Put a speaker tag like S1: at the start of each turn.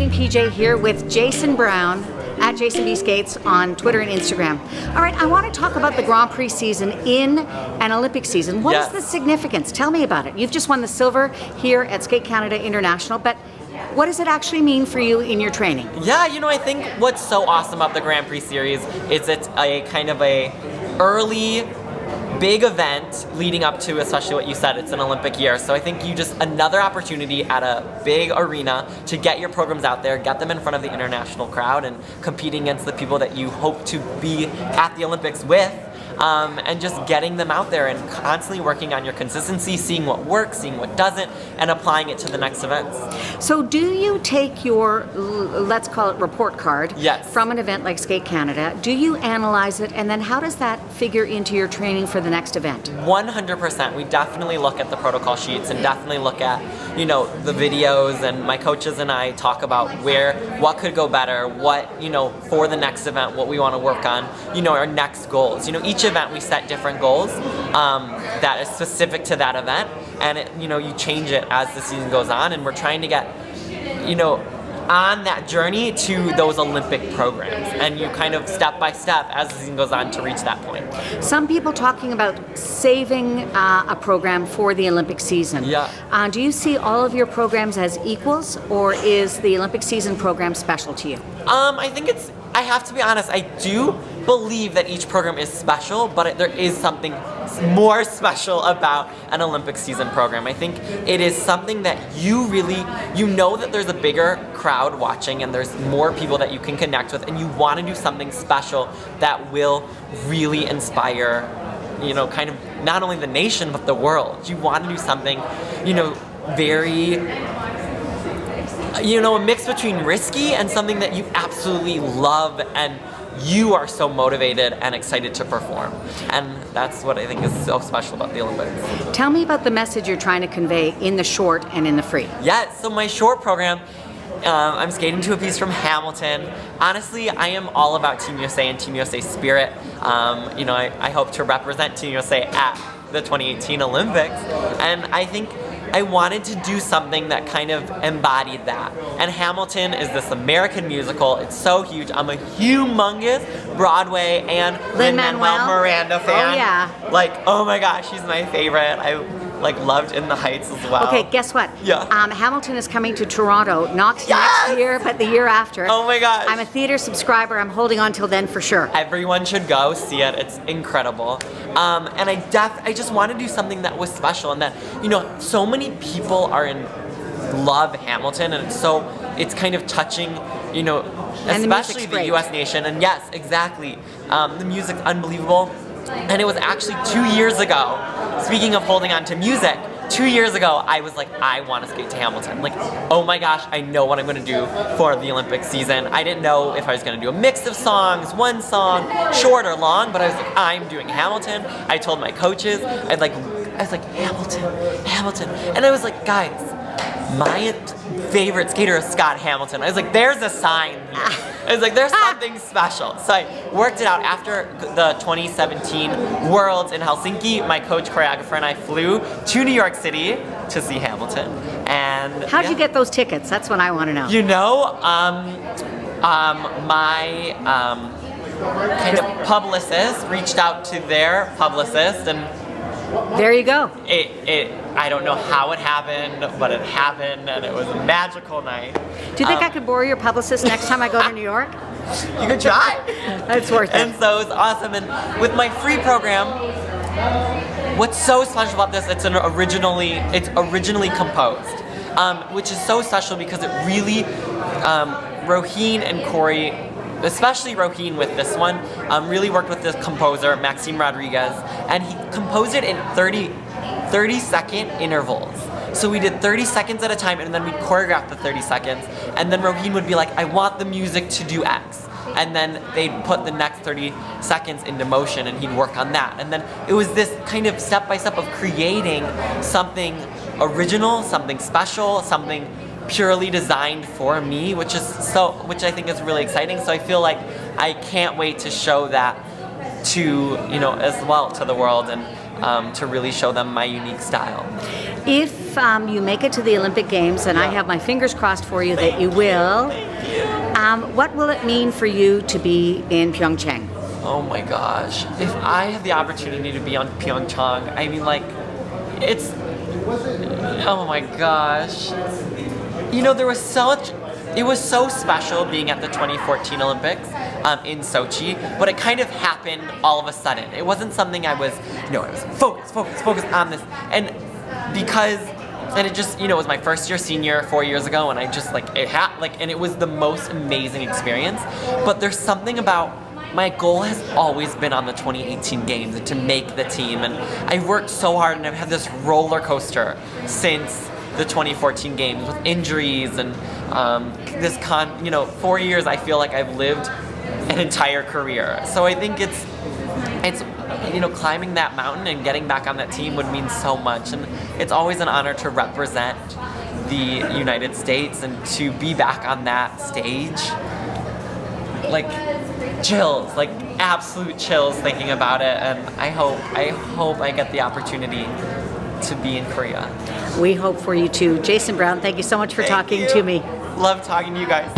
S1: Skating PJ here with Jason Brown at Jason B Skates on Twitter and Instagram. All right, I want to talk about the Grand Prix season in an Olympic season. What is the significance? Tell me about it. You've just won the silver here at Skate Canada International, but what does it actually mean for you in your training?
S2: Yeah, I think what's so awesome about the Grand Prix series is it's a kind of a early big event leading up to, especially what you said, it's an Olympic year. So I think you just another opportunity at a big arena to get your programs out there, get them in front of the international crowd and competing against the people that you hope to be at the Olympics with. And just getting them out there and constantly working on your consistency, seeing what works, seeing what doesn't, and applying it to the next events.
S1: So do you take your, let's call it report card, from an event like Skate Canada, do you analyze it, and then how does that figure into your training for the next event? 100%.
S2: We definitely look at the protocol sheets and definitely look at, the videos, and my coaches and I talk about what could go better, what, for the next event, what we want to work on, our next goals. Each event we set different goals that is specific to that event, and you change it as the season goes on, and we're trying to get on that journey to those Olympic programs, and you kind of step by step as the season goes on to reach that point.
S1: Some people talking about saving a program for the Olympic season. Do you see all of your programs as equals, or is the Olympic season program special to you?
S2: I have to be honest, I do believe that each program is special, but there is something more special about an Olympic season program. I think it is something that you know that there's a bigger crowd watching and there's more people that you can connect with, and you want to do something special that will really inspire, kind of not only the nation but the world. You want to do something, very a mix between risky and something that you absolutely love and you are so motivated and excited to perform. And that's what I think is so special about the Olympics.
S1: Tell me about the message you're trying to convey in the short and in the free.
S2: Yeah, so my short program, I'm skating to a piece from Hamilton. Honestly, I am all about Team USA and Team USA spirit. I hope to represent Team USA at the 2018 Olympics. And I think I wanted to do something that kind of embodied that. And Hamilton is this American musical. It's so huge. I'm a humongous Broadway and Lin-Manuel Miranda fan.
S1: Oh yeah.
S2: Oh my gosh, she's my favorite. I loved In the Heights as well.
S1: Okay, guess what?
S2: Yeah.
S1: Hamilton is coming to Toronto, not next year, but the year after.
S2: Oh my gosh.
S1: I'm a theater subscriber. I'm holding on till then for sure.
S2: Everyone should go see it. It's incredible. And I just want to do something that was special, and that, so many people love Hamilton, and it's kind of touching, especially the US nation. And yes, exactly. The music's unbelievable. And it was actually 2 years ago, speaking of holding on to music, 2 years ago, I was like, I want to skate to Hamilton. Oh my gosh, I know what I'm going to do for the Olympic season. I didn't know if I was going to do a mix of songs, one song, short or long, but I was like, I'm doing Hamilton. I told my coaches, I was like, Hamilton. And I was like, guys, my favorite skater is Scott Hamilton. I was like, there's a sign here. I was like, there's something special. So I worked it out. After the 2017 Worlds in Helsinki, my coach, choreographer, and I flew to New York City to see Hamilton. And
S1: how'd you get those tickets? That's what I want to know.
S2: My kind of publicist reached out to their publicist, and
S1: there you go.
S2: I don't know how it happened, but it happened, and it was a magical night.
S1: Do you think I could borrow your publicist next time I go to New York?
S2: You could try.
S1: It's worth it.
S2: And so it was awesome. And with my free program, what's so special about this, it's originally composed, which is so special because it really, Roheen and Corey, especially Roheen with this one, really worked with this composer, Maxime Rodriguez, and he composed it in 30-second intervals. So we did 30 seconds at a time, and then we'd choreograph the 30 seconds, and then Roheen would be like, I want the music to do X. And then they'd put the next 30 seconds into motion, and he'd work on that. And then it was this kind of step-by-step of creating something original, something special, something purely designed for me, which I think is really exciting. So I feel like I can't wait to show that to, as well to the world. And to really show them my unique style.
S1: If you make it to the Olympic Games, and I have my fingers crossed for you that you will, what will it mean for you to be in Pyeongchang?
S2: Oh my gosh. If I have the opportunity to be on Pyeongchang, I mean, like, it's, oh my gosh. You know, it was so special being at the 2014 Olympics in Sochi, but it kind of happened all of a sudden. It wasn't something I was focused on this. And it just, you know, it was my first year senior 4 years ago, and I just, like, and it was the most amazing experience. But there's something about, my goal has always been on the 2018 games and to make the team, and I worked so hard, and I've had this roller coaster since the 2014 games with injuries and 4 years I feel like I've lived an entire career. So I think it's you know, climbing that mountain and getting back on that team would mean so much, and it's always an honor to represent the United States and to be back on that stage. Like, chills, like absolute chills thinking about it, and I hope I get the opportunity to be in Korea.
S1: We hope for you too. Jason Brown, thank you so much for talking to me.
S2: Love talking to you guys.